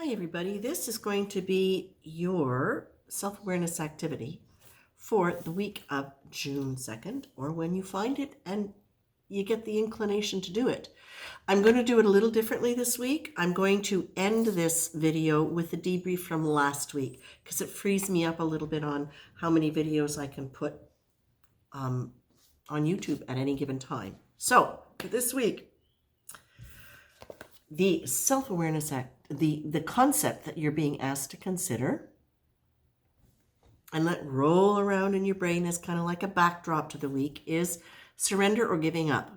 Hi, everybody. This is going to be your self-awareness activity for the week of June 2nd, or when you find it and you get the inclination to do it. I'm going to do it a little differently this week. I'm going to end this video with the debrief from last week because it frees me up a little bit on how many videos I can put on YouTube at any given time. So for this week, the self-awareness act, the concept that you're being asked to consider and let roll around in your brain as kind of like a backdrop to the week is surrender or giving up.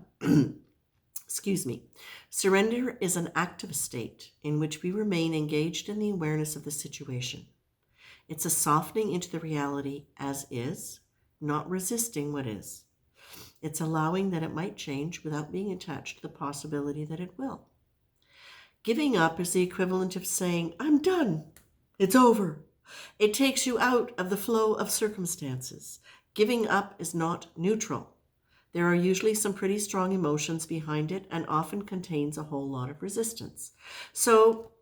Excuse me. Surrender is an active state in which we remain engaged in the awareness of the situation. It's a softening into the reality as is, not resisting what is. It's allowing that it might change without being attached to the possibility that it will. Giving up is the equivalent of saying, I'm done. It's over. It takes you out of the flow of circumstances. Giving up is not neutral. There are usually some pretty strong emotions behind it and often contains a whole lot of resistance. So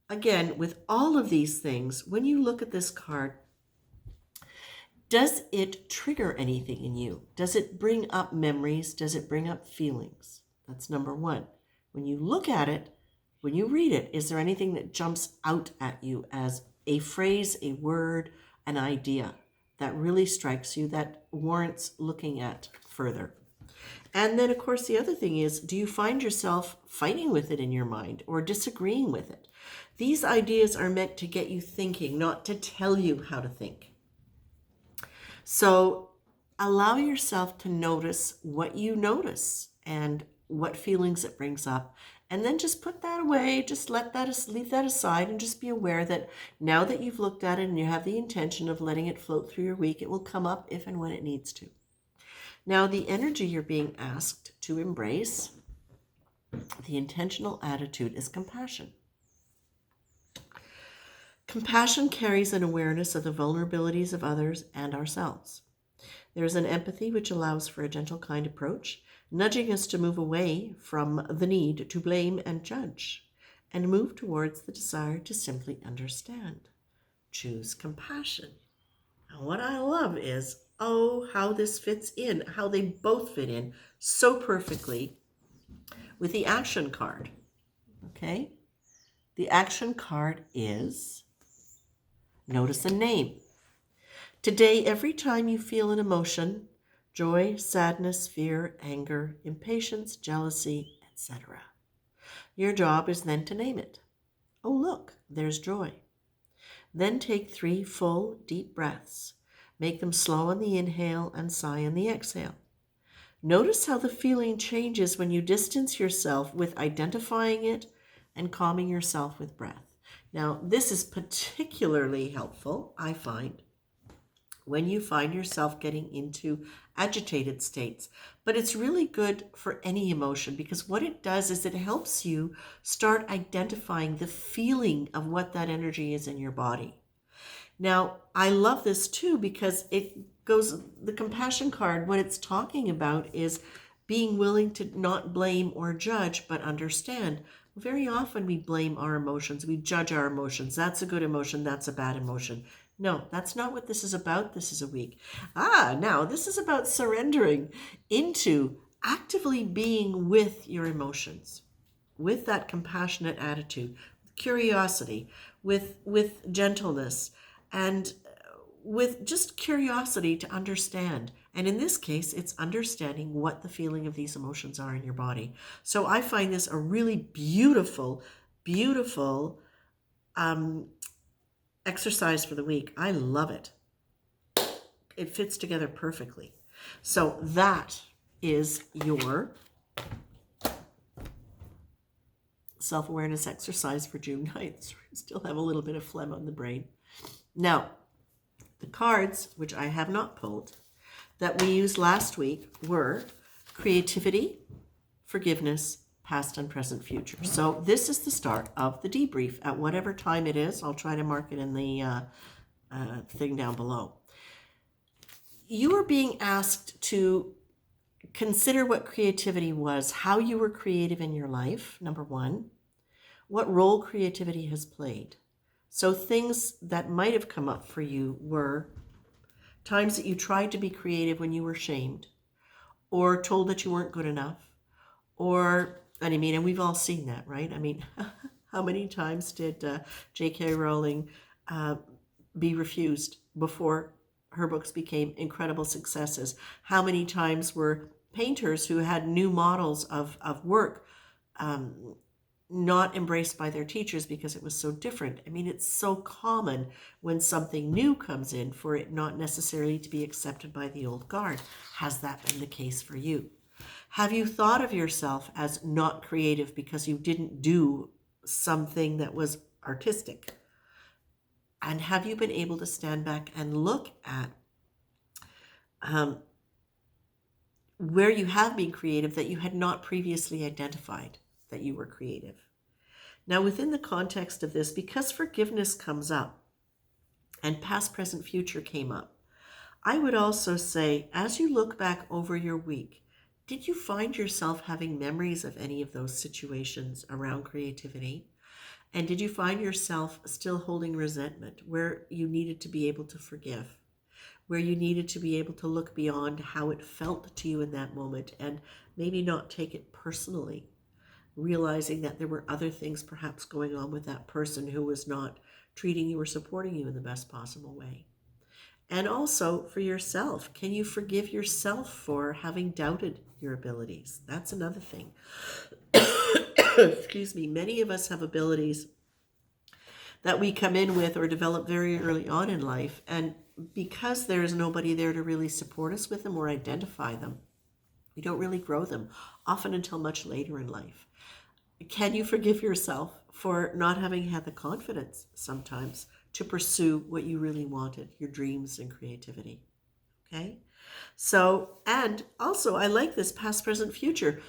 again, with all of these things, when you look at this card, does it trigger anything in you? Does it bring up memories? Does it bring up feelings? That's number one. When you look at it, when you read it, is there anything that jumps out at you as a phrase, a word, an idea that really strikes you that warrants looking at further? And then, of course, the other thing is, do you find yourself fighting with it in your mind or disagreeing with it? These ideas are meant to get you thinking, not to tell you how to think. So allow yourself to notice what you notice and what feelings it brings up. And then just put that away, just leave that aside, and just be aware that now that you've looked at it and you have the intention of letting it float through your week, it will come up if and when it needs to. Now, the energy you're being asked to embrace, the intentional attitude, is compassion. Compassion carries an awareness of the vulnerabilities of others and ourselves. There is an empathy which allows for a gentle, kind approach, nudging us to move away from the need to blame and judge, and move towards the desire to simply understand. Choose compassion. And what I love is, how this fits in, how they both fit in so perfectly with the action card. Okay? The action card is, notice a name. Today, every time you feel an emotion, joy, sadness, fear, anger, impatience, jealousy, etc., your job is then to name it. Oh, look, there's joy. Then take 3 full, deep breaths. Make them slow on the inhale and sigh on the exhale. Notice how the feeling changes when you distance yourself with identifying it and calming yourself with breath. Now, this is particularly helpful, I find, when you find yourself getting into agitated states. But it's really good for any emotion, because what it does is it helps you start identifying the feeling of what that energy is in your body. Now, I love this too, because the compassion card, what it's talking about is being willing to not blame or judge, but understand. Very often we blame our emotions. We judge our emotions. That's a good emotion. That's a bad emotion. No, that's not what this is about. This is a week. Now this is about surrendering into actively being with your emotions, with that compassionate attitude, curiosity, with gentleness, and with just curiosity to understand. And in this case, it's understanding what the feeling of these emotions are in your body. So I find this a really beautiful, beautiful exercise for the week. I love it. It fits together perfectly. So that is your self-awareness exercise for June 9th. Still have a little bit of phlegm on the brain. Now, the cards, which I have not pulled, that we used last week were creativity, forgiveness, past and present future. So this is the start of the debrief at whatever time it is. I'll try to mark it in the thing down below. You are being asked to consider what creativity was, how you were creative in your life, number one. what role creativity has played. So things that might have come up for you were times that you tried to be creative when you were shamed or told that you weren't good enough, or, and I mean, and we've all seen that, right? I mean, how many times did J.K. Rowling uh, be refused before her books became incredible successes? How many times were painters who had new models of work um, not embraced by their teachers because it was so different? I mean, it's so common when something new comes in for it not necessarily to be accepted by the old guard. Has that been the case for you? Have you thought of yourself as not creative because you didn't do something that was artistic? And have you been able to stand back and look at um, where you have been creative that you had not previously identified that you were creative? Now, within the context of this, because forgiveness comes up and past, present, future came up, I would also say, as you look back over your week, did you find yourself having memories of any of those situations around creativity? And did you find yourself still holding resentment where you needed to be able to forgive, where you needed to be able to look beyond how it felt to you in that moment and maybe not take it personally, realizing that there were other things perhaps going on with that person who was not treating you or supporting you in the best possible way? And also for yourself, can you forgive yourself for having doubted your abilities? That's another thing. Excuse me. Many of us have abilities that we come in with or develop very early on in life. And because there is nobody there to really support us with them or identify them, we don't really grow them, often until much later in life. Can you forgive yourself for not having had the confidence sometimes to pursue what you really wanted, your dreams and creativity? Okay. So, and also, I like this past, present, future.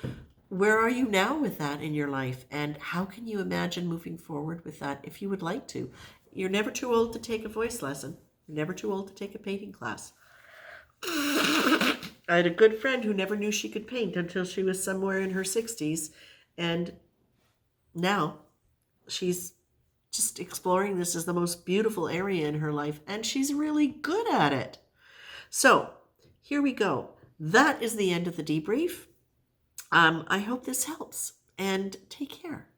Where are you now with that in your life? And how can you imagine moving forward with that if you would like to? You're never too old to take a voice lesson. You're never too old to take a painting class. I had a good friend who never knew she could paint until she was somewhere in her 60s. And now she's just exploring this as the most beautiful area in her life. And she's really good at it. So here we go. That is the end of the debrief. I hope this helps, and take care.